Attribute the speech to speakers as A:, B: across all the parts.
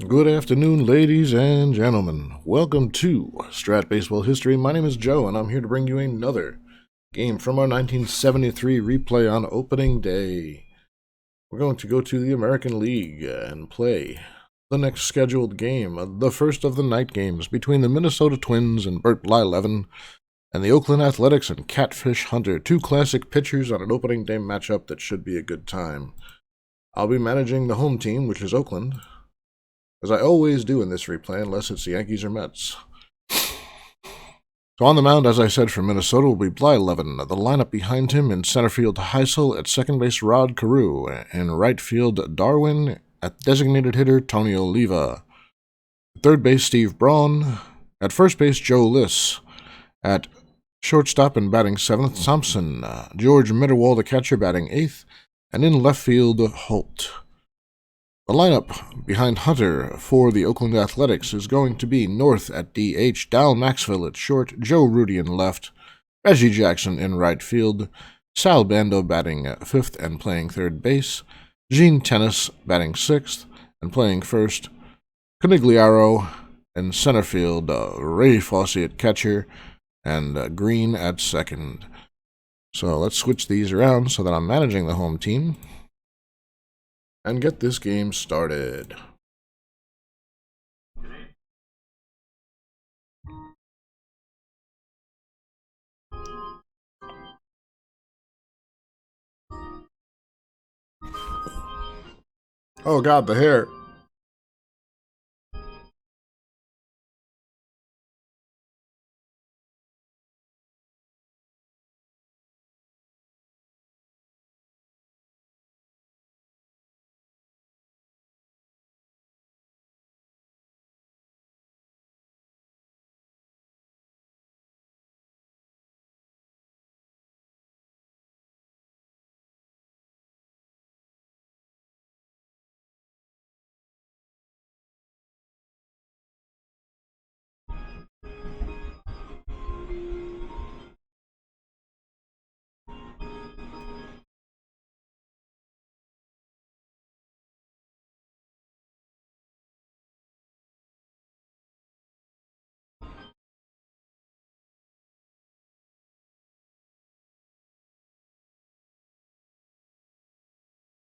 A: Good afternoon, ladies and gentlemen. Welcome to Strat Baseball History. My name is Joe, and I'm here to bring you another game from our 1973 replay on opening day. We're going to go to the American League and play the next scheduled game, the first of the night games between the Minnesota Twins and Bert Blyleven and the Oakland Athletics and Catfish Hunter, two classic pitchers on an opening day matchup that should be a good time. I'll be managing the home team, which is Oakland, as I always do in this replay, unless it's the Yankees or Mets. So on the mound, as I said, for Minnesota will be Blyleven. The lineup behind him: in center field, Heisel; at second base, Rod Carew; in right field, Darwin; at designated hitter, Tony Oliva; third base, Steve Braun; at first base, Joe Liss; at shortstop and batting seventh, Thompson; George Mitterwall, the catcher, batting eighth; and in left field, Holt. The lineup behind Hunter for the Oakland Athletics is going to be North at DH, Dal Maxwell at short, Joe Rudy in left, Reggie Jackson in right field, Sal Bando batting fifth and playing third base, Gene Tennis batting sixth and playing first, Conigliaro in center field, Ray Fosse at catcher, and Green at second. So let's switch these around so that I'm managing the home team and get this game started. Oh God, the hair.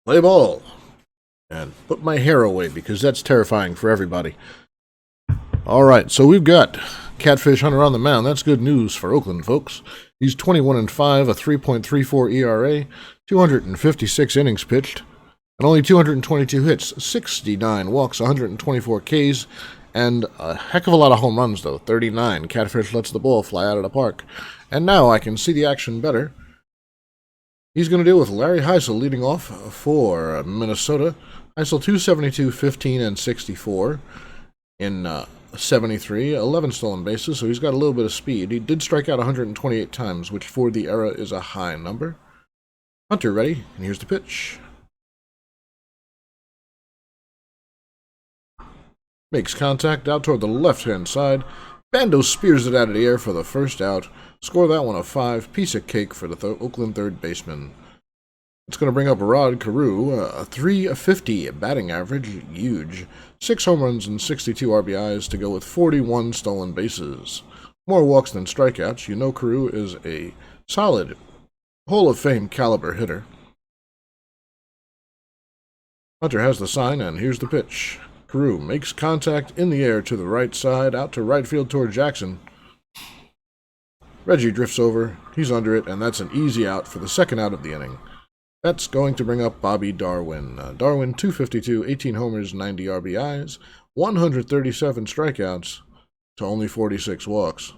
A: Play ball. And put my hair away because that's terrifying for everybody. All right, so we've got Catfish Hunter on the mound. That's good news for Oakland, folks. He's 21-5, a 3.34 ERA, 256 innings pitched, and only 222 hits, 69 walks, 124 Ks, and a heck of a lot of home runs, though, 39. Catfish lets the ball fly out of the park. And now I can see the action better. He's going to deal with Larry Heisel leading off for Minnesota. Heisel 272, 15, and 64 in 73, 11 stolen bases, so he's got a little bit of speed. He did strike out 128 times, which for the era is a high number. Hunter ready, and here's the pitch. Makes contact out toward the left-hand side. Bando spears it out of the air for the first out. Score that one a 5. Piece of cake for the Oakland third baseman. It's going to bring up Rod Carew, a 350 batting average, huge. 6 home runs and 62 RBIs to go with 41 stolen bases. More walks than strikeouts. You know Carew is a solid Hall of Fame caliber hitter. Hunter has the sign, and here's the pitch. Carew makes contact in the air to the right side, out to right field toward Jackson. Reggie drifts over, he's under it, and that's an easy out for the second out of the inning. That's going to bring up Bobby Darwin. Darwin, 252, 18 homers, 90 RBIs, 137 strikeouts to only 46 walks.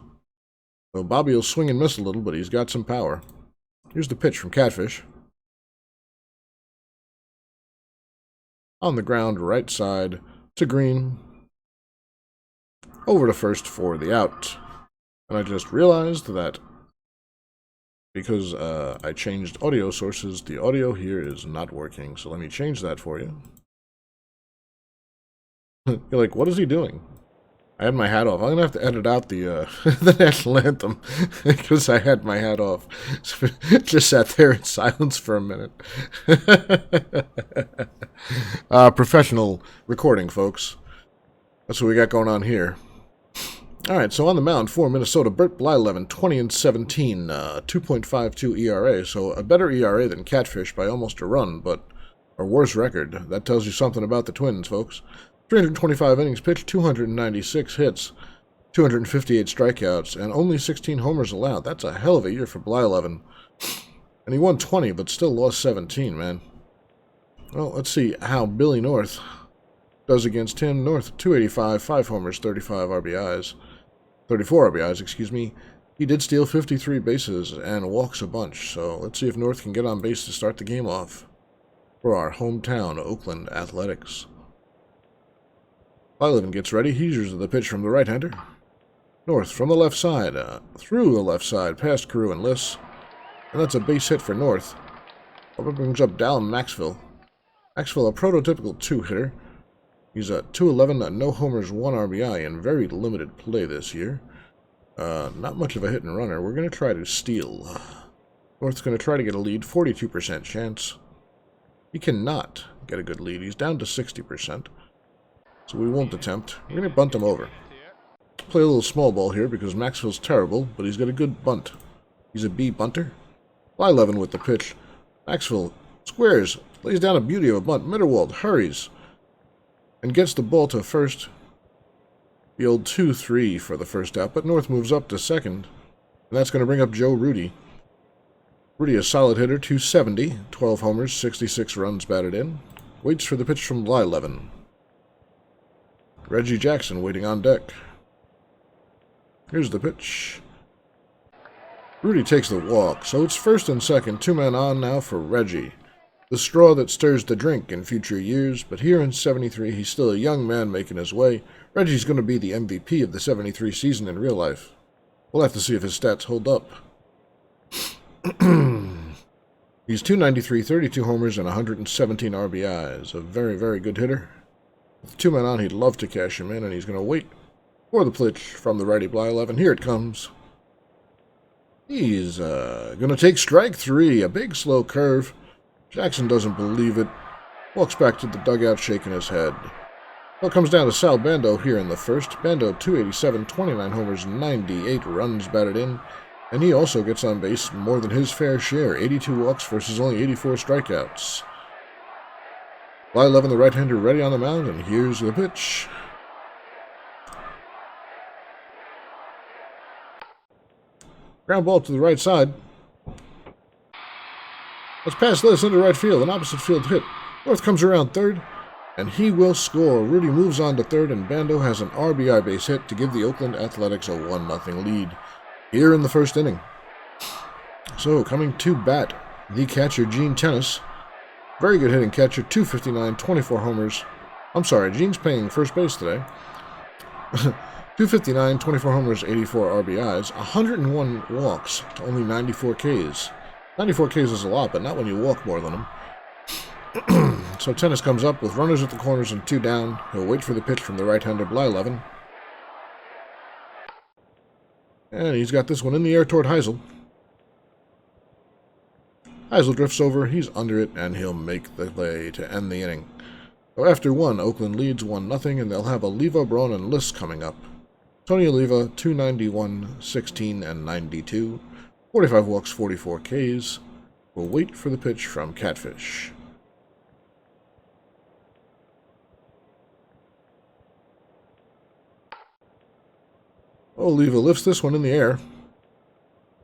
A: So Bobby will swing and miss a little, but he's got some power. Here's the pitch from Catfish. On the ground, right side to Green. Over to first for the out. And I just realized that because I changed audio sources, the audio here is not working. So let me change that for you. You're like, what is he doing? I had my hat off. I'm going to have to edit out the the national anthem because I had my hat off. Just sat there in silence for a minute. Professional recording, folks. That's what we got going on here. All right, so on the mound for Minnesota, Bert Blyleven, 20-17, 2.52 ERA. So a better ERA than Catfish by almost a run, but a worse record. That tells you something about the Twins, folks. 325 innings pitched, 296 hits, 258 strikeouts, and only 16 homers allowed. That's a hell of a year for Blyleven. And he won 20, but still lost 17, man. Well, let's see how Billy North does against him. North, 285, 5 homers, 34 RBIs, excuse me. He did steal 53 bases and walks a bunch, so let's see if North can get on base to start the game off for our hometown Oakland Athletics. Blyleven gets ready. He uses the pitch from the right-hander. North from the left side, through the left side, past Carew and Liss. And that's a base hit for North. That brings up Dallin Maxwell. Maxwell, a prototypical 2-hitter. He's a 211, no homers, 1 RBI, and very limited play this year. Not much of a hit and runner. We're going to try to steal. North's going to try to get a lead, 42% chance. He cannot get a good lead. He's down to 60%. So we won't attempt. We're going to bunt him over. Play a little small ball here because Maxwell's terrible, but he's got a good bunt. He's a B bunter. Blyleven with the pitch. Maxwell squares, lays down a beauty of a bunt. Mitterwald hurries and gets the ball to first. The old 2-3 for the first out, but North moves up to second, and that's going to bring up Joe Rudy. Rudy, a solid hitter, 270, 12 homers, 66 runs batted in. Waits for the pitch from Blyleven. Reggie Jackson waiting on deck. Here's the pitch. Rudy takes the walk, so it's first and second, 2 men on now for Reggie. The straw that stirs the drink in future years, but here in 73, he's still a young man making his way. Reggie's going to be the MVP of the 73 season in real life. We'll have to see if his stats hold up. He's 293, 32 homers, and 117 RBIs. A very, very good hitter. With 2 men on, he'd love to cash him in, and he's going to wait for the pitch from the righty Blyleven. Here it comes. He's going to take strike 3, a big slow curve. Jackson doesn't believe it. Walks back to the dugout shaking his head. Well, it comes down to Sal Bando here in the first. Bando 287, 29 homers, 98 runs batted in. And he also gets on base more than his fair share. 82 walks versus only 84 strikeouts. Blyleven, the right-hander, ready on the mound, and here's the pitch. Ground ball to the right side. Let's pass this into right field, an opposite field hit. North comes around third, and he will score. Rudy moves on to third, and Bando has an RBI base hit to give the Oakland Athletics a 1-0 lead here in the first inning. So, coming to bat, the catcher, Gene Tennis. Very good hitting catcher, 259, 24 homers. I'm sorry, Gene's playing first base today. 259, 24 homers, 84 RBIs, 101 walks to only 94 Ks. 94 Ks is a lot, but not when you walk more than them. So Tennis comes up with runners at the corners and 2 down. He'll wait for the pitch from the right-hander Blyleven. And he's got this one in the air toward Heisel. Heisel drifts over, he's under it, and he'll make the play to end the inning. So after 1, Oakland leads 1-0, and they'll have Oliva, Braun, and Liss coming up. Tony Oliva, 291, 16, and 92. 45 walks, 44 Ks. We'll wait for the pitch from Catfish. Oliva lifts this one in the air.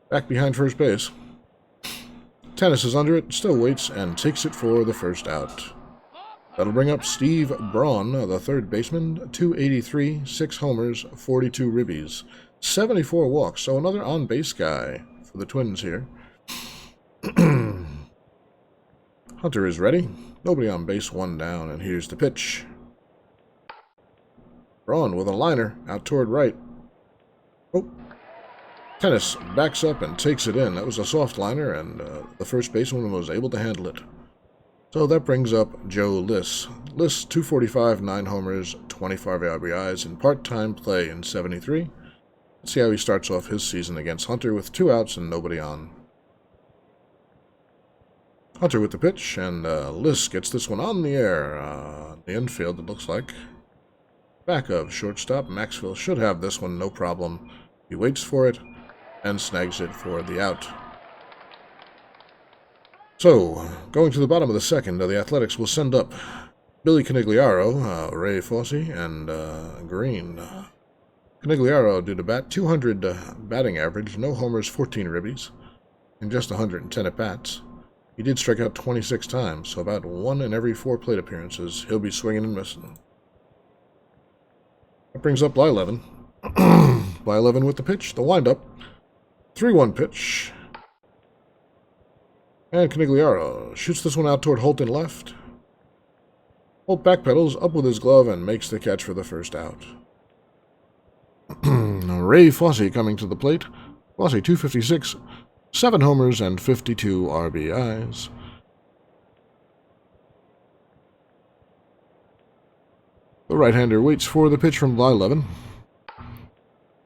A: Back behind first base. Tennis is under it, still waits, and takes it for the first out. That'll bring up Steve Braun, the third baseman, 283, 6 homers, 42 ribbies, 74 walks, so another on-base guy for the Twins here. Hunter is ready. Nobody on base, 1 down, and here's the pitch. Braun with a liner out toward right. Oh. Tennis backs up and takes it in. That was a soft liner, and the first baseman was able to handle it. So that brings up Joe Liss. Liss, 245, 9 homers, 25 RBIs in part-time play in 73. Let's see how he starts off his season against Hunter with 2 outs and nobody on. Hunter with the pitch, and Liss gets this one on the air. The infield, it looks like. back of shortstop. Maxwell should have this one, no problem. He waits for it and snags it for the out. So, going to the bottom of the second, the Athletics will send up Billy Canigliaro, Ray Fosse, and Green. Canigliaro due to bat, 200 batting average, no homers, 14 ribbies, and just 110 at-bats. He did strike out 26 times, so about 1 in every 4 plate appearances, he'll be swinging and missing. That brings up Blyleven. Blyleven with the pitch, the windup. 3-1 pitch. And Canigliaro shoots this one out toward Holt in left. Holt backpedals up with his glove and makes the catch for the first out. Ray Fosse coming to the plate. Fosse 256, 7 homers and 52 RBIs. The right-hander waits for the pitch from Blyleven.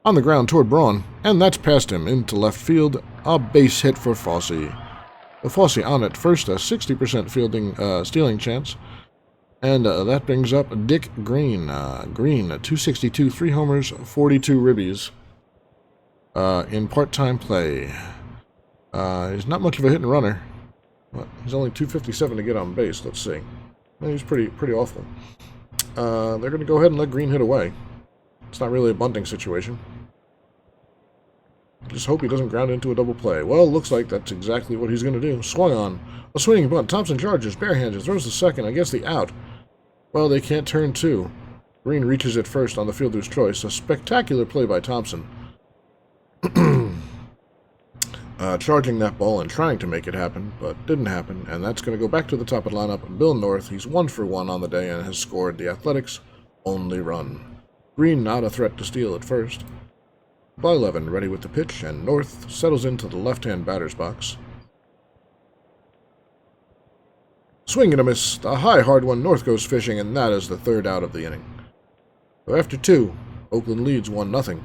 A: On the ground toward Braun, and that's past him into left field. A base hit for Fosse. The Fosse on at first, a 60% stealing chance. And that brings up Dick Green. Green, 262, 3 homers, 42 ribbies in part-time play. He's not much of a hit and runner. But he's only 257 to get on base. Let's see. He's pretty awful. They're going to go ahead and let Green hit away. It's not really a bunting situation. Just hope he doesn't ground into a double play. Well, looks like that's exactly what he's going to do. Swung on. A swinging bunt. Thompson charges. Barehanded. Throws the second. I guess the out. Well, they can't turn two. Green reaches it first on the fielder's choice. A spectacular play by Thompson. Charging that ball and trying to make it happen, but didn't happen. And that's going to go back to the top of the lineup. Bill North, he's 1 for 1 on the day and has scored the Athletics' only run. Green not a threat to steal at first. Blyleven ready with the pitch, and North settles into the left-hand batter's box. Swing and a miss. A high, hard one. North goes fishing, and that is the third out of the inning. So after 2, Oakland leads 1-0.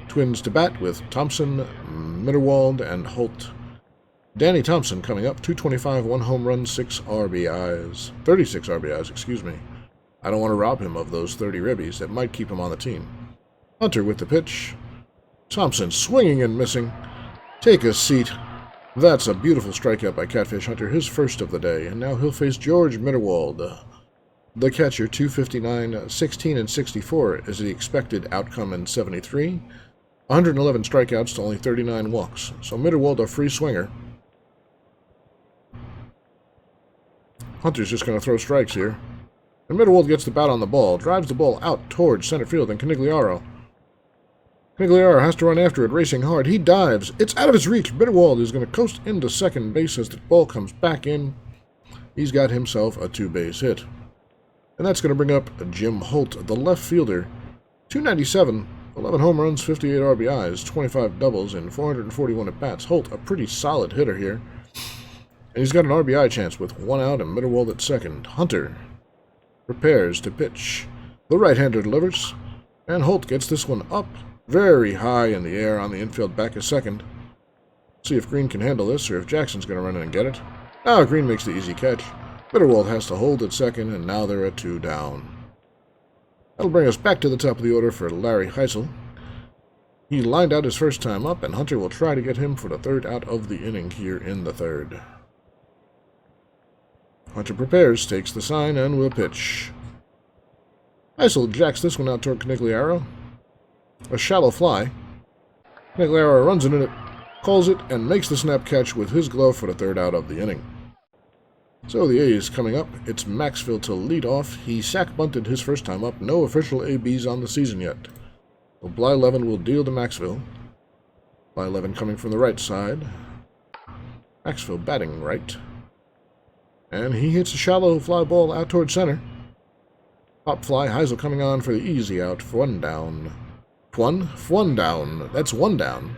A: Twins to bat with Thompson, Mitterwald, and Holt. Danny Thompson coming up, 225, 1 home run, 6 RBIs. 36 RBIs, excuse me. I don't want to rob him of those 30 ribbies. That might keep him on the team. Hunter with the pitch. Thompson swinging and missing. Take a seat. That's a beautiful strikeout by Catfish Hunter, his first of the day. And now he'll face George Mitterwald. The catcher, 259, 16 and 64 is the expected outcome in 73. 111 strikeouts to only 39 walks. So Mitterwald a free swinger. Hunter's just going to throw strikes here. And Mitterwald gets the bat on the ball, drives the ball out towards center field, and Canigliaro has to run after it, racing hard. He dives. It's out of his reach. Mitterwald is going to coast into second base as the ball comes back in. He's got himself a 2-base hit. And that's going to bring up Jim Holt, the left fielder. 297, 11 home runs, 58 RBIs, 25 doubles, and 441 at-bats. Holt, a pretty solid hitter here. And he's got an RBI chance with 1 out and Mitterwald at second. Hunter prepares to pitch. The right-hander delivers. And Holt gets this one up very high in the air on the infield back of second. See if Green can handle this or if Jackson's going to run in and get it. Now Green makes the easy catch. Mitterwald has to hold at second, and now they're at 2 down. That'll bring us back to the top of the order for Larry Heisel. He lined out his first time up, and Hunter will try to get him for the third out of the inning here in the third. Hunter prepares, takes the sign, and will pitch. Heisel jacks this one out toward Canigliaro. A shallow fly. Canigliaro runs in it, calls it, and makes the snap catch with his glove for the third out of the inning. So the A's coming up. It's Maxfield to lead off. He sack-bunted his first time up. No official ABs on the season yet. So Blyleven will deal to Maxfield. Blyleven coming from the right side. Maxfield batting right. And he hits a shallow fly ball out toward center. Pop fly. Heisel coming on for the easy out. For 1 down. One down. That's 1 down.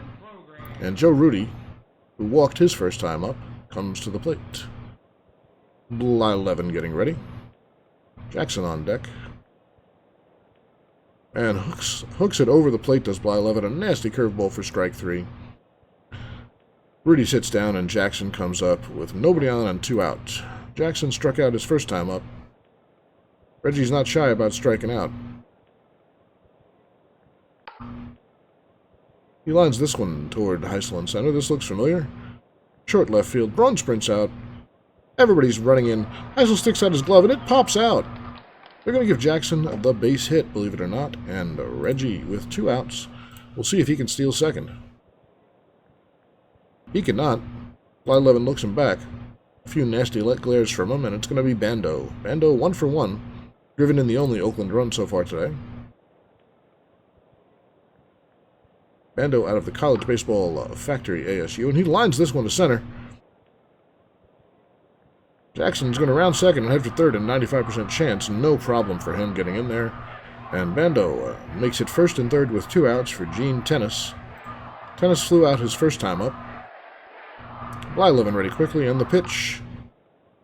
A: And Joe Rudy, who walked his first time up, comes to the plate. Blyleven getting ready. Jackson on deck. And hooks it over the plate, does Blyleven. A nasty curveball for strike 3. Rudy sits down and Jackson comes up with nobody on and 2 out. Jackson struck out his first time up. Reggie's not shy about striking out. He lines this one toward Heisel in center. This looks familiar. Short left field. Braun sprints out. Everybody's running in. Heisel sticks out his glove, and it pops out. They're going to give Jackson the base hit, believe it or not, and Reggie with 2 outs. We'll see if he can steal second. He cannot. Fly 11 looks him back. A few nasty light glares from him, and it's going to be Bando. Bando 1 for 1, driven in the only Oakland run so far today. Bando out of the college baseball factory ASU, and he lines this one to center. Jackson's going to round second and head for third, and 95% chance. No problem for him getting in there. And Bando makes it first and third with 2 outs for Gene Tennis. Tennis flew out his first time up. Fly 11 ready quickly, and the pitch.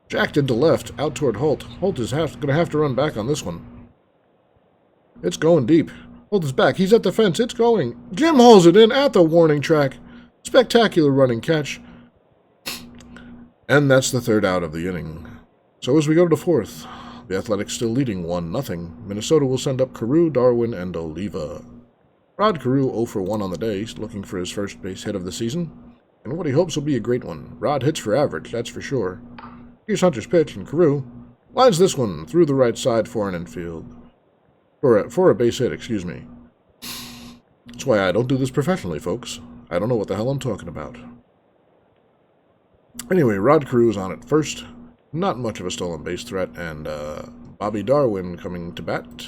A: Jacked into left, out toward Holt. Holt is going to have to run back on this one. It's going deep. Holt is back. He's at the fence. It's going. Jim hauls it in at the warning track. Spectacular running catch. And that's the 3rd out of the inning. So as we go to the 4th, the Athletics still leading 1-0. Minnesota will send up Carew, Darwin, and Oliva. Rod Carew 0 for 1 on the day, looking for his first base hit of the season. And what he hopes will be a great one. Rod hits for average, that's for sure. Here's Hunter's pitch, and Carew lines this one through the right side for an infield. For a base hit, excuse me. That's why I don't do this professionally, folks. I don't know what the hell I'm talking about. Anyway, Rod Carew is on at first. Not much of a stolen base threat, and Bobby Darwin coming to bat.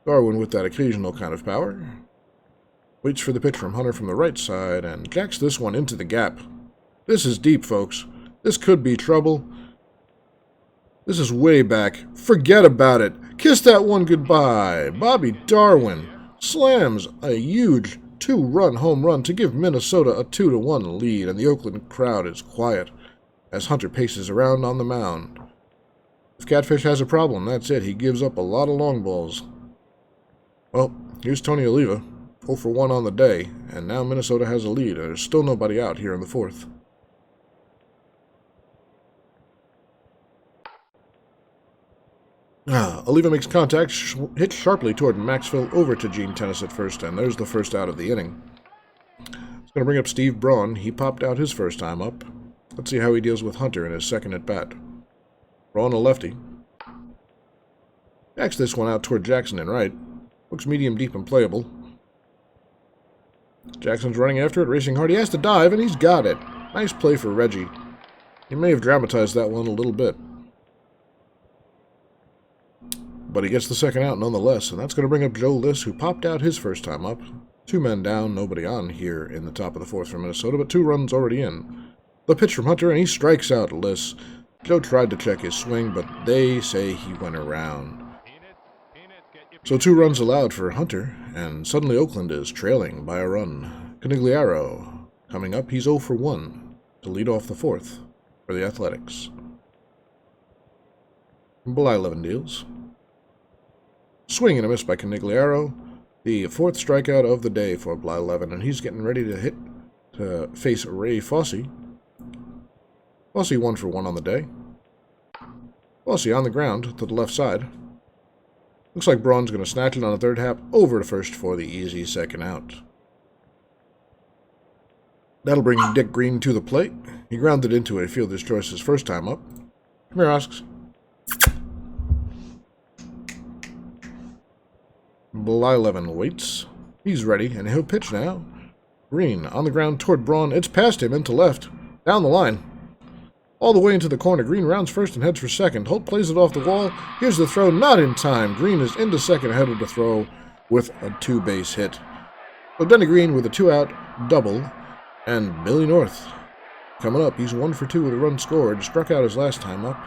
A: Darwin with that occasional kind of power. Waits for the pitch from Hunter from the right side, and jacks this one into the gap. This is deep, folks. This could be trouble. This is way back. Forget about it. Kiss that one goodbye. Bobby Darwin slams a huge 2-run home run to give Minnesota a 2-1 lead, and the Oakland crowd is quiet as Hunter paces around on the mound. If Catfish has a problem, that's it. He gives up a lot of long balls. Well, here's Tony Oliva, 0 for 1 on the day, and now Minnesota has a lead. There's still nobody out here in the 4th. Oliva makes contact, hits sharply toward Maxville over to Gene Tennis at first, and there's the 1st out of the inning. It's going to bring up Steve Braun. He popped out his first time up. Let's see how he deals with Hunter in his second at-bat. Braun a lefty. Backs this one out toward Jackson in right. Looks medium deep and playable. Jackson's running after it, racing hard. He has to dive, and he's got it. Nice play for Reggie. He may have dramatized that one a little bit. But he gets the 2nd out nonetheless, and that's going to bring up Joe Liss, who popped out his first time up. 2 men down, nobody on here in the top of the 4th for Minnesota, but 2 runs already in. The pitch from Hunter, and he strikes out Liss. Joe tried to check his swing, but they say he went around. So 2 runs allowed for Hunter, and suddenly Oakland is trailing by a run. Canigliaro coming up, he's 0 for 1 to lead off the 4th for the Athletics. Bly 11 deals. Swing and a miss by Canigliaro. The 4th strikeout of the day for Bly 11, and he's getting ready to hit to face Ray Fosse. Fosse 1 for 1 on the day. Fosse on the ground to the left side. Looks like Braun's going to snatch it on the 3rd hap over to first for the easy 2nd out. That'll bring Dick Green to the plate. He grounded into a fielder's choice his first time up. Come here, Osks. Bly 11 waits. He's ready, and he'll pitch now. Green on the ground toward Braun. It's past him into left. Down the line. All the way into the corner. Green rounds first and heads for second. Holt plays it off the wall. Here's the throw. Not in time. Green is into second ahead of the throw with a 2-base hit. So Denny Green with a 2-out double. And Billy North coming up. He's 1 for 2 with a run scored. Struck out his last time up.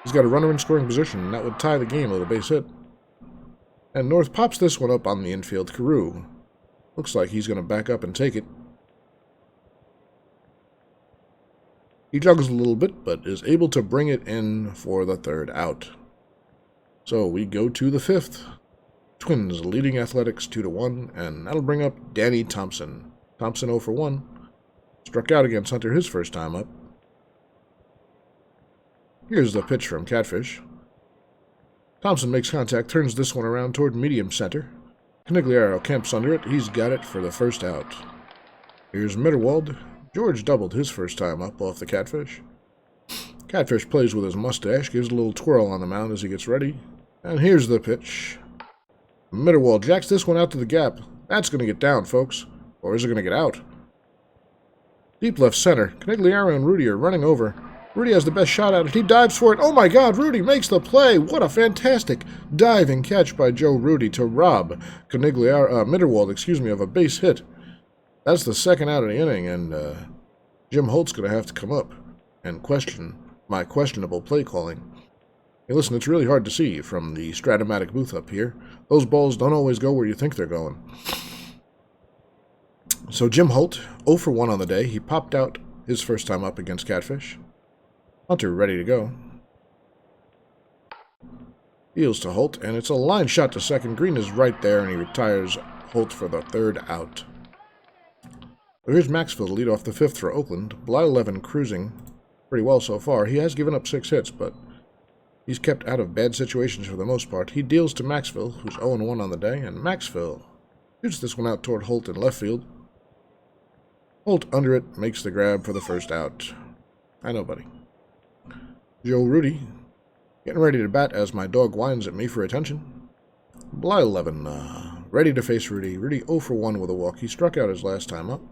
A: He's got a runner in scoring position, and that would tie the game with a base hit. And North pops this one up on the infield. Carew looks like he's going to back up and take it. He juggles a little bit, but is able to bring it in for the 3rd out. So we go to the 5th. Twins leading Athletics 2-1, and that'll bring up Danny Thompson. Thompson 0 for 1. Struck out against Hunter his first time up. Here's the pitch from Catfish. Thompson makes contact, turns this one around toward medium center. Canigliaro camps under it. He's got it for the first out. Here's Mitterwald. George doubled his first time up off the Catfish. Catfish plays with his mustache, gives a little twirl on the mound as he gets ready. And here's the pitch. Mitterwald jacks this one out to the gap. That's going to get down, folks. Or is it going to get out? Deep left center. Canigliaro and Rudy are running over. Rudy has the best shot at it. He dives for it. Oh my God, Rudy makes the play. What a fantastic diving catch by Joe Rudy to rob Mitterwald, of a base hit. That's the second out of the inning, and Jim Holt's going to have to come up and question my questionable play calling. Hey, listen, it's really hard to see from the Strat-O-Matic booth up here. Those balls don't always go where you think they're going. So Jim Holt, 0 for 1 on the day. He popped out his first time up against Catfish. Hunter ready to go. Deals to Holt, and it's a line shot to second. Green is right there, and he retires Holt for the third out. So here's Maxfield to lead off the fifth for Oakland. Bly 11 cruising pretty well so far. He has given up 6 hits, but he's kept out of bad situations for the most part. He deals to Maxfield, who's 0-1 on the day, and Maxfield shoots this one out toward Holt in left field. Holt under it, makes the grab for the first out. I know, buddy. Joe Rudy, getting ready to bat as my dog whines at me for attention. Bly 11, ready to face Rudy. Rudy 0 for 1 with a walk. He struck out his last time up.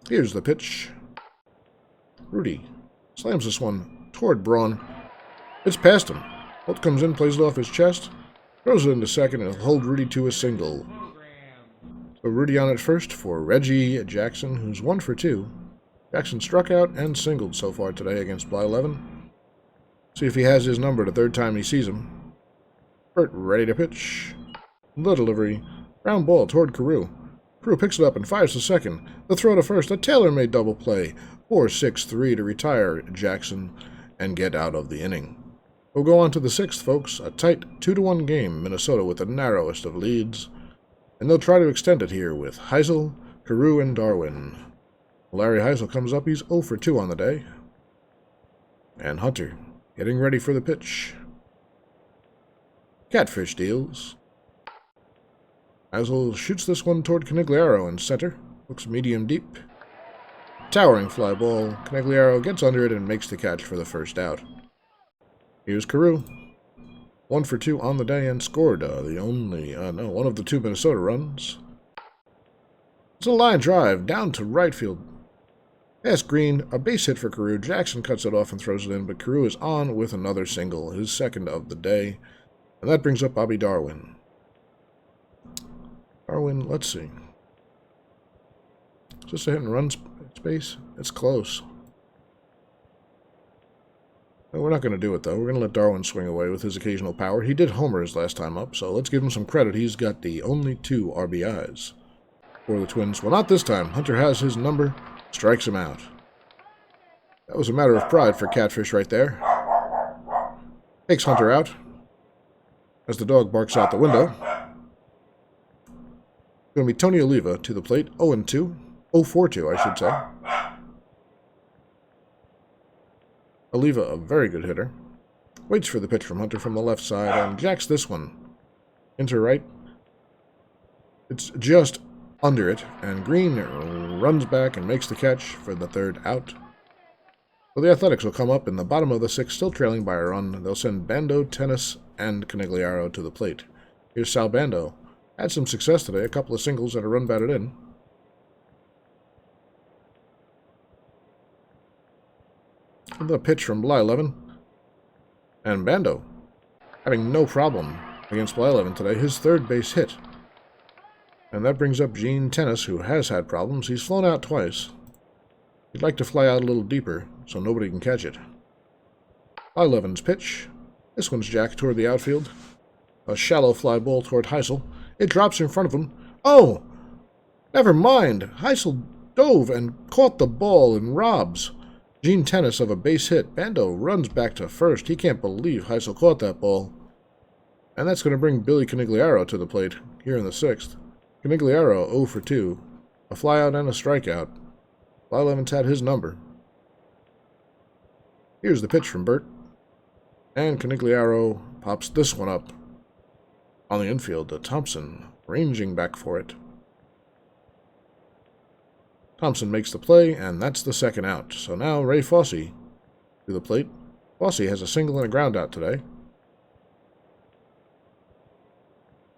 A: Here's the pitch. Rudy slams this one toward Braun. It's past him. Holt comes in, plays it off his chest, throws it into second, and he'll hold Rudy to a single. So Rudy on at first for Reggie Jackson, who's 1 for 2. Jackson struck out and singled so far today against Bly 11. See if he has his number the third time he sees him. Burt ready to pitch. The delivery. Ground ball toward Carew. Carew picks it up and fires to second. The throw to first. A tailor-made double play. 4-6-3 to retire Jackson and get out of the inning. We'll go on to the sixth, folks. A tight 2-1 game. Minnesota with the narrowest of leads. And they'll try to extend it here with Heisel, Carew, and Darwin. Larry Heisel comes up. He's 0 for 2 on the day. And Hunter getting ready for the pitch. Catfish deals. Heisel shoots this one toward Canigliaro in center. Looks medium deep. Towering fly ball. Canigliaro gets under it and makes the catch for the first out. Here's Carew. 1 for 2 on the day and scored one of the 2 Minnesota runs. It's a line drive down to right field. Past Green, a base hit for Carew. Jackson cuts it off and throws it in, but Carew is on with another single, his second of the day. And that brings up Bobby Darwin. Darwin, let's see. Is this a hit and run space? It's close. No, we're not going to do it, though. We're going to let Darwin swing away with his occasional power. He did homer his last time up, so let's give him some credit. He's got the only 2 RBIs for the Twins. Well, not this time. Hunter has his number. Strikes him out. That was a matter of pride for Catfish right there. Takes Hunter out as the dog barks out the window. Going to be Tony Oliva to the plate. 0-2. 0-4-2, I should say. Oliva, a very good hitter. Waits for the pitch from Hunter from the left side and jacks this one into right. It's just under it, and Green runs back and makes the catch for the third out. So the Athletics will come up in the bottom of the sixth, still trailing by a run. They'll send Bando, Tennis, and Canigliaro to the plate. Here's Sal Bando. Had some success today, a couple of singles and a run batted in. The pitch from Bly 11. And Bando having no problem against Bly 11 today. His third base hit. And that brings up Gene Tennis, who has had problems. He's flown out twice. He'd like to fly out a little deeper so nobody can catch it. Bly 11's pitch. This one's jacked toward the outfield. A shallow fly ball toward Heisel. It drops in front of him. Oh! Never mind. Heisel dove and caught the ball and robs Gene Tennis of a base hit. Bando runs back to first. He can't believe Heisel caught that ball. And that's going to bring Billy Canigliaro to the plate here in the sixth. Canigliaro 0 for 2. A flyout and a strikeout. Bly 11's had his number. Here's the pitch from Burt. And Canigliaro pops this one up. On the infield, Thompson ranging back for it. Thompson makes the play, and that's the second out. So now Ray Fossey to the plate. Fossey has a single and a ground out today.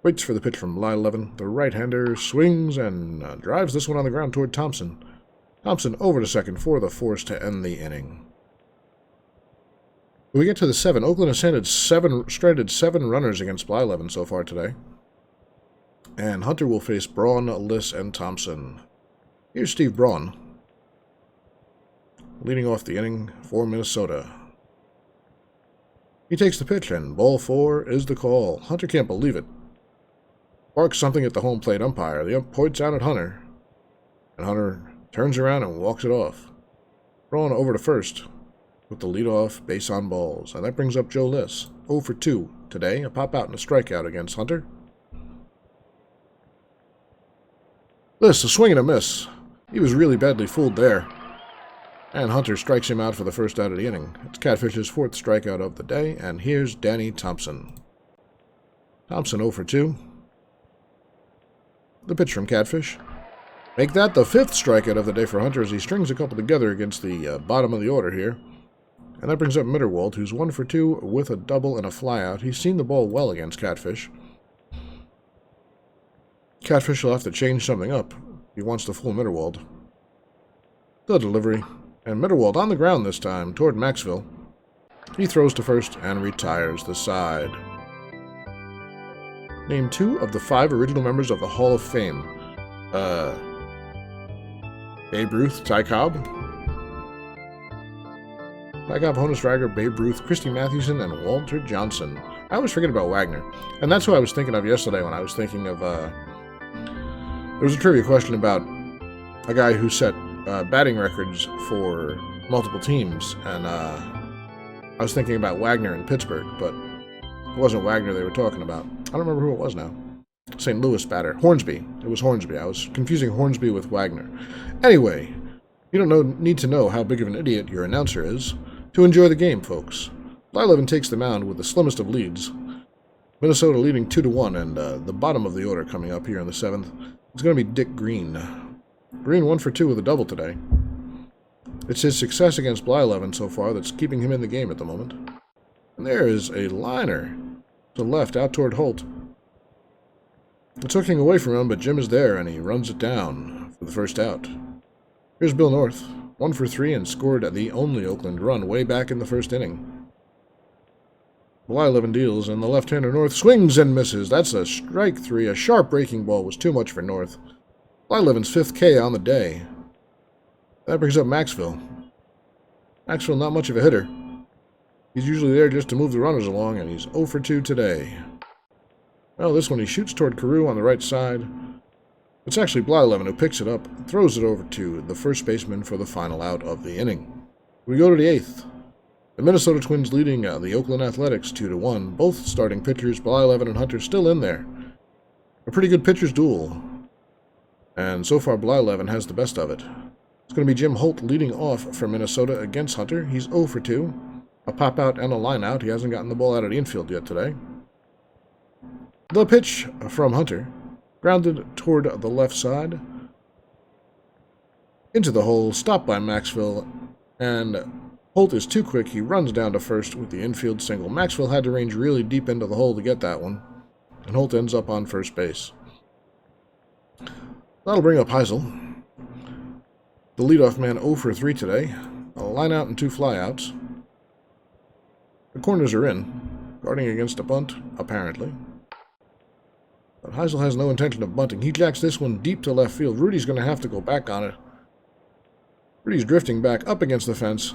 A: Waits for the pitch from line 11. The right-hander swings and drives this one on the ground toward Thompson. Thompson over to second for the force to end the inning. When we get to the 7, Oakland has stranded 7 runners against Blyleven so far today. And Hunter will face Braun, Liss, and Thompson. Here's Steve Braun, leading off the inning for Minnesota. He takes the pitch, and ball 4 is the call. Hunter can't believe it. Barks something at the home plate umpire. The ump points out at Hunter, and Hunter turns around and walks it off. Braun over to first with the leadoff base on balls, and that brings up Joe Liss. 0 for 2 today, a pop out and a strikeout against Hunter. Liss, a swing and a miss. He was really badly fooled there. And Hunter strikes him out for the first out of the inning. It's Catfish's 4th strikeout of the day, and here's Danny Thompson. Thompson 0 for 2. The pitch from Catfish. Make that the 5th strikeout of the day for Hunter as he strings a couple together against the bottom of the order here. And that brings up Mitterwald, who's 1 for 2 with a double and a flyout. He's seen the ball well against Catfish. Catfish will have to change something up. He wants to fool Mitterwald. The delivery. And Mitterwald on the ground this time toward Maxville. He throws to first and retires the side. Name 2 of the 5 original members of the Hall of Fame. Babe Ruth, Ty Cobb. Ty Cobb, Honus Wagner, Babe Ruth, Christy Mathewson, and Walter Johnson. I always forget about Wagner. And that's who I was thinking of yesterday when I was thinking of, there was a trivia question about a guy who set batting records for multiple teams, and I was thinking about Wagner in Pittsburgh, but it wasn't Wagner they were talking about. I don't remember who it was now. St. Louis batter. Hornsby. It was Hornsby. I was confusing Hornsby with Wagner. Anyway, you don't need to know how big of an idiot your announcer is to enjoy the game, folks. Blyleven takes the mound with the slimmest of leads. Minnesota leading 2-1, and the bottom of the order coming up here in the 7th is going to be Dick Green. Green 1 for 2 with a double today. It's his success against Blyleven so far that's keeping him in the game at the moment. And there is a liner to left out toward Holt. It's hooking away from him, but Jim is there, and he runs it down for the first out. Here's Bill North, 1 for 3, and scored the only Oakland run way back in the first inning. Blyleven deals, and the left-hander North swings and misses. That's a strike 3. A sharp breaking ball was too much for North. Blyleven's 5th K on the day. That brings up Maxville. Maxville not much of a hitter. He's usually there just to move the runners along, and he's 0 for 2 today. Well, this one he shoots toward Carew on the right side. It's actually Blyleven who picks it up and throws it over to the first baseman for the final out of the inning. We go to the 8th. The Minnesota Twins leading the Oakland Athletics 2-1. Both starting pitchers, Blyleven and Hunter, still in there. A pretty good pitcher's duel. And so far, Blyleven has the best of it. It's going to be Jim Holt leading off for Minnesota against Hunter. He's 0 for 2. A pop-out and a line-out. He hasn't gotten the ball out of the infield yet today. The pitch from Hunter, grounded toward the left side. Into the hole, stopped by Maxville, and Holt is too quick. He runs down to first with the infield single. Maxville had to range really deep into the hole to get that one, and Holt ends up on first base. That'll bring up Heisel. The leadoff man 0 for 3 today. A line out and 2 flyouts. The corners are in, guarding against a bunt, apparently. But Heisel has no intention of bunting. He jacks this one deep to left field. Rudy's going to have to go back on it. Rudy's drifting back up against the fence.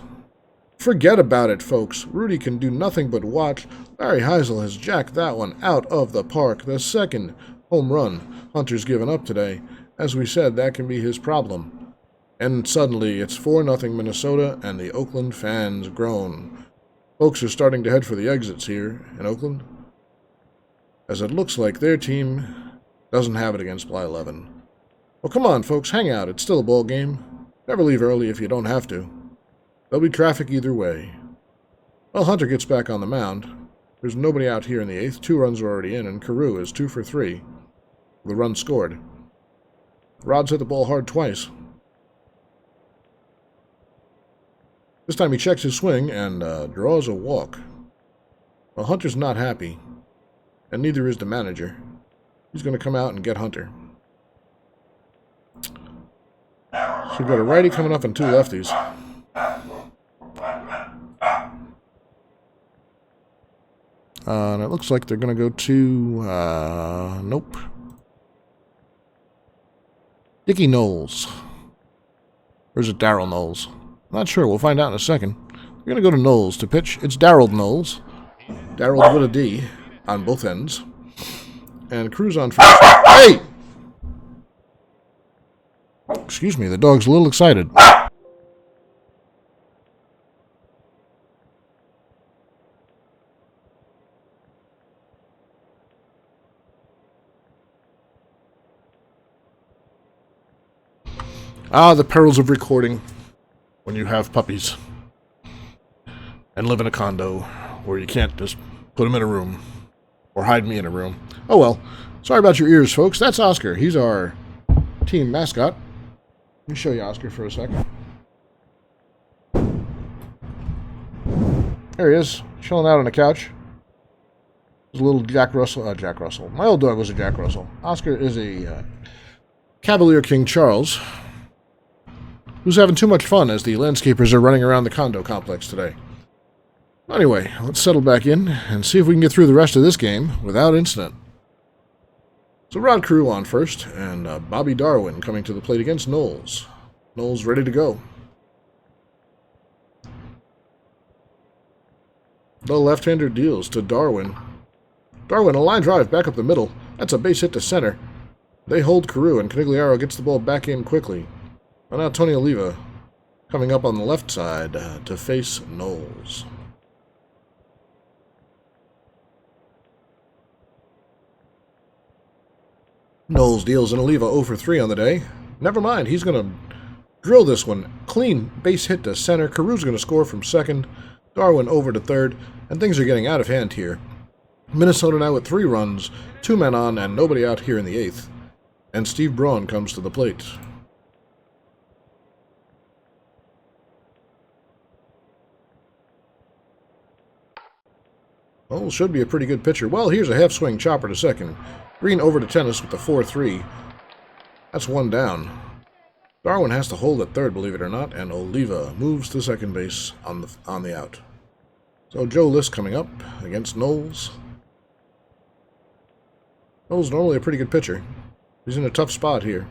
A: Forget about it, folks. Rudy can do nothing but watch. Larry Heisel has jacked that one out of the park. The second home run Hunter's given up today. As we said, that can be his problem. And suddenly, it's 4-0 Minnesota, and the Oakland fans groan. Folks are starting to head for the exits here in Oakland, as it looks like their team doesn't have it against Blyleven. Well, come on, folks, hang out. It's still a ball game. Never leave early if you don't have to. There'll be traffic either way. Well, Hunter gets back on the mound. There's nobody out here in the 8th. 2 runs are already in, and Carew is 2 for 3. The run scored. Rod's hit the ball hard twice. This time he checks his swing and draws a walk. Well, Hunter's not happy, and neither is the manager. He's going to come out and get Hunter. So we've got a righty coming up and 2 lefties. And it looks like they're going to go to, nope. Dickie Knowles. Or is it Darryl Knowles? Not sure. We'll find out in a second. We're going to go to Knowles to pitch. It's Darryl Knowles. Darryl with a D on both ends. And Cruz on first. Hey! Excuse me, the dog's a little excited. Ah, the perils of recording when you have puppies and live in a condo where you can't just put them in a room or hide me in a room. Oh well, sorry about your ears, folks. That's Oscar. He's our team mascot. Let me show you Oscar for a second. There he is, chilling out on the couch. He's a little Jack Russell. My old dog was a Jack Russell. Oscar is a Cavalier King Charles, who's having too much fun as the landscapers are running around the condo complex today. Anyway, let's settle back in and see if we can get through the rest of this game without incident. So Rod Carew on first, and Bobby Darwin coming to the plate against Knowles. Knowles ready to go. The left-hander deals to Darwin. Darwin, a line drive back up the middle. That's a base hit to center. They hold Carew, and Canigliaro gets the ball back in quickly. And now Tony Oliva coming up on the left side to face Knowles. Knowles deals and Oliva 0 for 3 on the day. Never mind, he's going to drill this one. Clean base hit to center. Carew's going to score from second. Darwin over to third. And things are getting out of hand here. Minnesota now with 3 runs, 2 men on, and nobody out here in the 8th. And Steve Braun comes to the plate. Oh, should be a pretty good pitcher. Well, here's a half-swing chopper to second. Green over to tennis with the 4-3. That's 1 down. Darwin has to hold at third, believe it or not, and Oliva moves to second base on the out. So Joe List coming up against Knowles. Knowles normally a pretty good pitcher. He's in a tough spot here.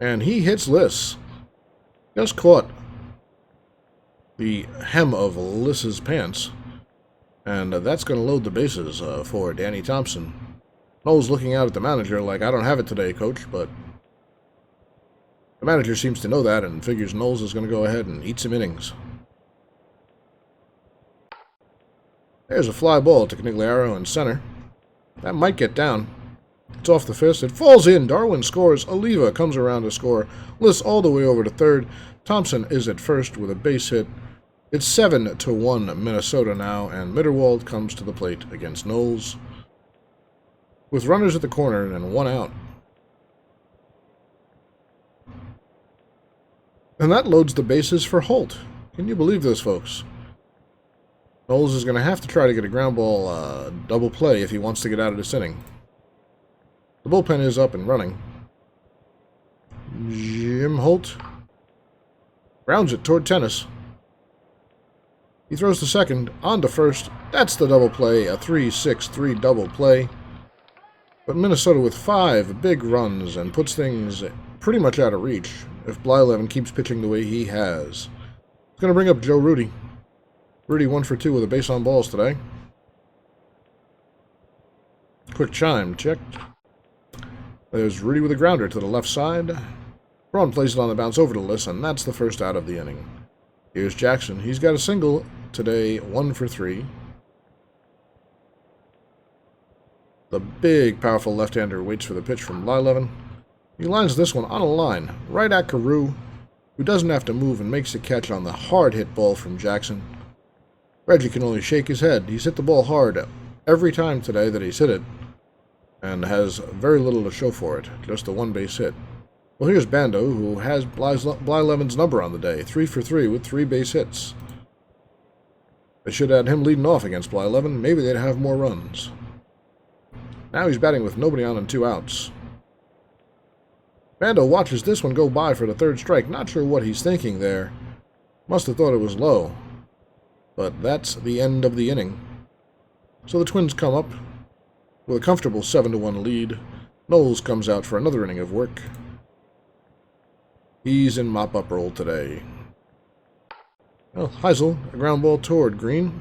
A: And he hits List. Just caught the hem of List's pants. And that's going to load the bases for Danny Thompson. Knowles looking out at the manager like, I don't have it today, coach, but the manager seems to know that and figures Knowles is going to go ahead and eat some innings. There's a fly ball to Canigliaro in center. That might get down. It's off the fist. It falls in. Darwin scores. Oliva comes around to score. Lists all the way over to third. Thompson is at first with a base hit. It's 7-1 Minnesota now, and Mitterwald comes to the plate against Knowles with runners at the corner and 1 out. And that loads the bases for Holt. Can you believe this, folks? Knowles is going to have to try to get a ground ball double play if he wants to get out of this inning. The bullpen is up and running. Jim Holt grounds it toward tennis. He throws to second, on to first. That's the double play, a 3-6-3 double play. But Minnesota with 5 big runs and puts things pretty much out of reach if Blyleven keeps pitching the way he has. It's going to bring up Joe Rudy. Rudy 1 for 2 with a base on balls today. Quick chime, checked. There's Rudy with a grounder to the left side. Braun plays it on the bounce over to Liss, and that's the first out of the inning. Here's Jackson. He's got a single today, 1 for 3. The big, powerful left-hander waits for the pitch from Blyleven. He lines this one on a line, right at Carew, who doesn't have to move and makes the catch on the hard-hit ball from Jackson. Reggie can only shake his head. He's hit the ball hard every time today that he's hit it, and has very little to show for it, just a one-base hit. Well, here's Bando, who has Blyleven's number on the day, 3 for 3 with 3 base hits. They should have had him leading off against Blyleven. Maybe they'd have more runs. Now he's batting with nobody on and 2 outs. Bando watches this one go by for the 3rd strike. Not sure what he's thinking there. Must have thought it was low. But that's the end of the inning. So the Twins come up with a comfortable 7-1 lead. Knowles comes out for another inning of work. He's in mop-up role today. Well, Heisel, a ground ball toward Green.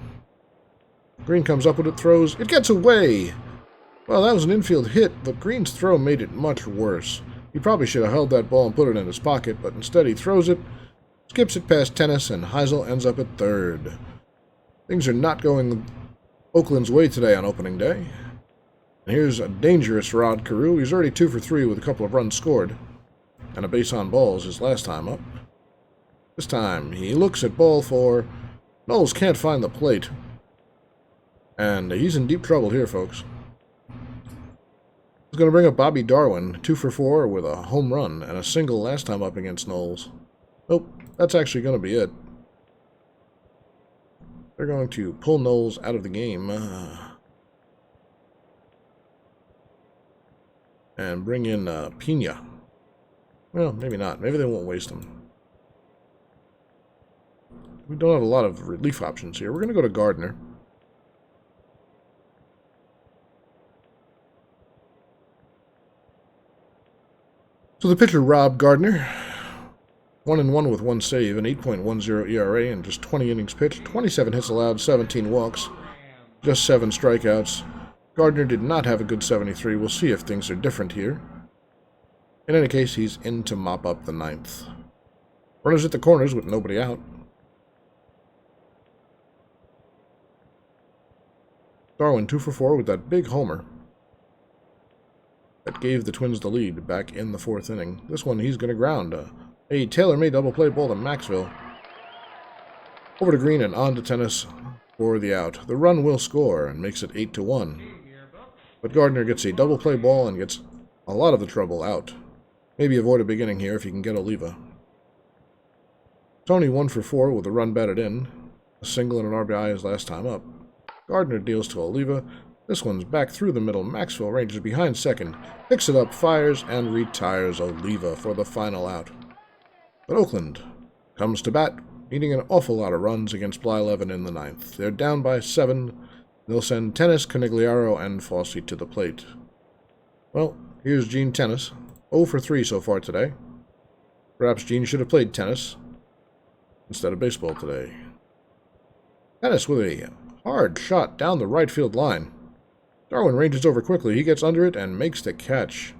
A: Green comes up with it, throws. It gets away! Well, that was an infield hit, but Green's throw made it much worse. He probably should have held that ball and put it in his pocket, but instead he throws it, skips it past Tennis, and Heisel ends up at 3rd. Things are not going Oakland's way today on opening day. And here's a dangerous Rod Carew. He's already 2 for 3 with a couple of runs scored. And a base on balls his last time up. This time, he looks at ball 4. Knowles can't find the plate. And he's in deep trouble here, folks. He's going to bring up Bobby Darwin, 2 for 4 with a home run and a single last time up against Knowles. Nope, that's actually going to be it. They're going to pull Knowles out of the game. And bring in Pena. Well, maybe not. Maybe they won't waste him. We don't have a lot of relief options here. We're going to go to Gardner. So the pitcher, Rob Gardner, 1-1 with 1 save, an 8.10 ERA, and just 20 innings pitched, 27 hits allowed, 17 walks, just 7 strikeouts. Gardner did not have a good 73. We'll see if things are different here. In any case, he's in to mop up the 9th. Runners at the corners with nobody out. Darwin 2 for 4 with that big homer that gave the Twins the lead back in the 4th inning. This one he's going to ground. A tailor-made double play ball to Maxwell. Over to Green and on to Tennis for the out. The run will score and makes it 8-1. But Gardner gets a double play ball and gets a lot of the trouble out. Maybe avoid a big inning here if he can get Oliva. Tony 1 for 4 with a run batted in. A single and an RBI his last time up. Gardner deals to Oliva. This one's back through the middle. Maxwell ranges behind second. Picks it up, fires, and retires Oliva for the final out. But Oakland comes to bat, needing an awful lot of runs against Blyleven in the 9th. They're down by 7. They'll send Tennis, Conigliaro, and Fossey to the plate. Well, here's Gene Tennis. 0 for 3 so far today. Perhaps Gene should have played tennis instead of baseball today. Tennis with a hard shot down the right field line. Darwin ranges over quickly. He gets under it and makes the catch.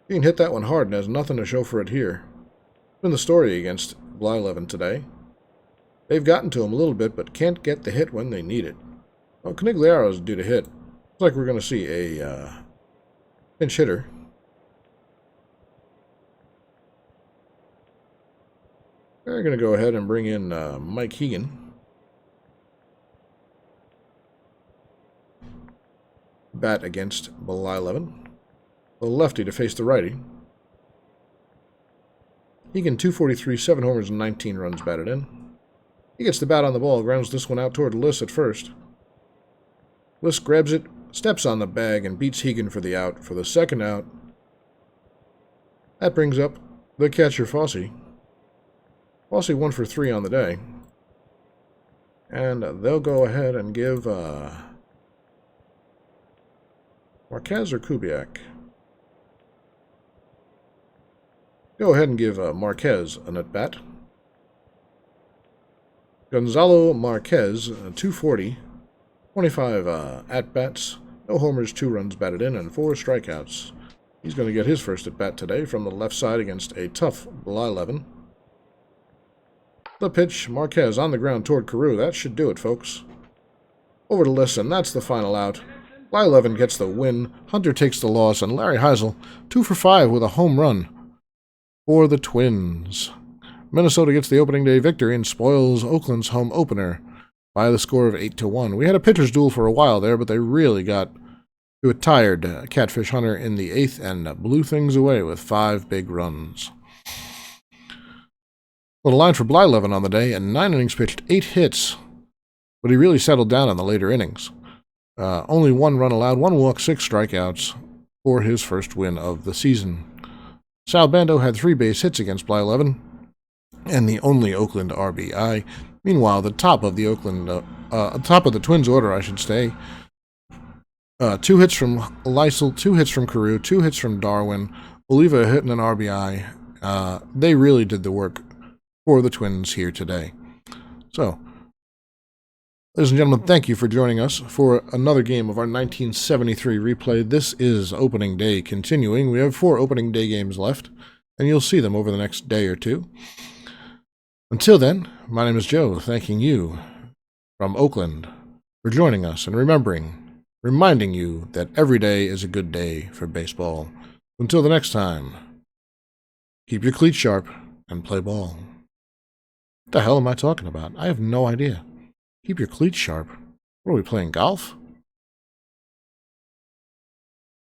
A: Gene hit that one hard and has nothing to show for it here. It's been the story against Blyleven today. They've gotten to him a little bit, but can't get the hit when they need it. Well, Conigliaro's due to hit. Looks like we're going to see a pinch hitter. They're going to go ahead and bring in Mike Hegan. Bat against Blyleven. The lefty to face the righty. Hegan 243, 7 homers and 19 runs batted in. He gets the bat on the ball, grounds this one out toward Liss at first. Liss grabs it, steps on the bag, and beats Hegan for the out for the 2nd out. That brings up the catcher, Fossey. Fossey 1 for 3 on the day. And they'll go ahead and give Marquez or Kubiak? Go ahead and give Marquez an at-bat. Gonzalo Marquez, 240, 25 at-bats, no homers, 2 runs batted in, and 4 strikeouts. He's going to get his first at-bat today from the left side against a tough Blyleven. The pitch, Marquez on the ground toward Carew. That should do it, folks. Over to Liss, and that's the final out. Blyleven gets the win, Hunter takes the loss, and Larry Heisel, 2 for 5 with a home run for the Twins. Minnesota gets the opening day victory and spoils Oakland's home opener by the score of 8-1. We had a pitcher's duel for a while there, but they really got to a tired Catfish Hunter in the 8th and blew things away with 5 big runs. Well, the line for Blyleven on the day, and 9 innings pitched, 8 hits, but he really settled down in the later innings. Only 1 run allowed, 1 walk, 6 strikeouts for his first win of the season. Sal Bando had 3 base hits against Blyleven, and the only Oakland RBI. Meanwhile, the top of the Twins order, I should say, 2 hits from Lysel, 2 hits from Carew, 2 hits from Darwin, Oliva hitting an RBI. They really did the work for the Twins here today. So, ladies and gentlemen, thank you for joining us for another game of our 1973 replay. This is opening day continuing. We have 4 opening day games left, and you'll see them over the next day or two. Until then, my name is Joe, thanking you from Oakland for joining us and reminding you that every day is a good day for baseball. Until the next time, keep your cleats sharp and play ball. What the hell am I talking about? I have no idea. Keep your cleats sharp. What are we playing, golf?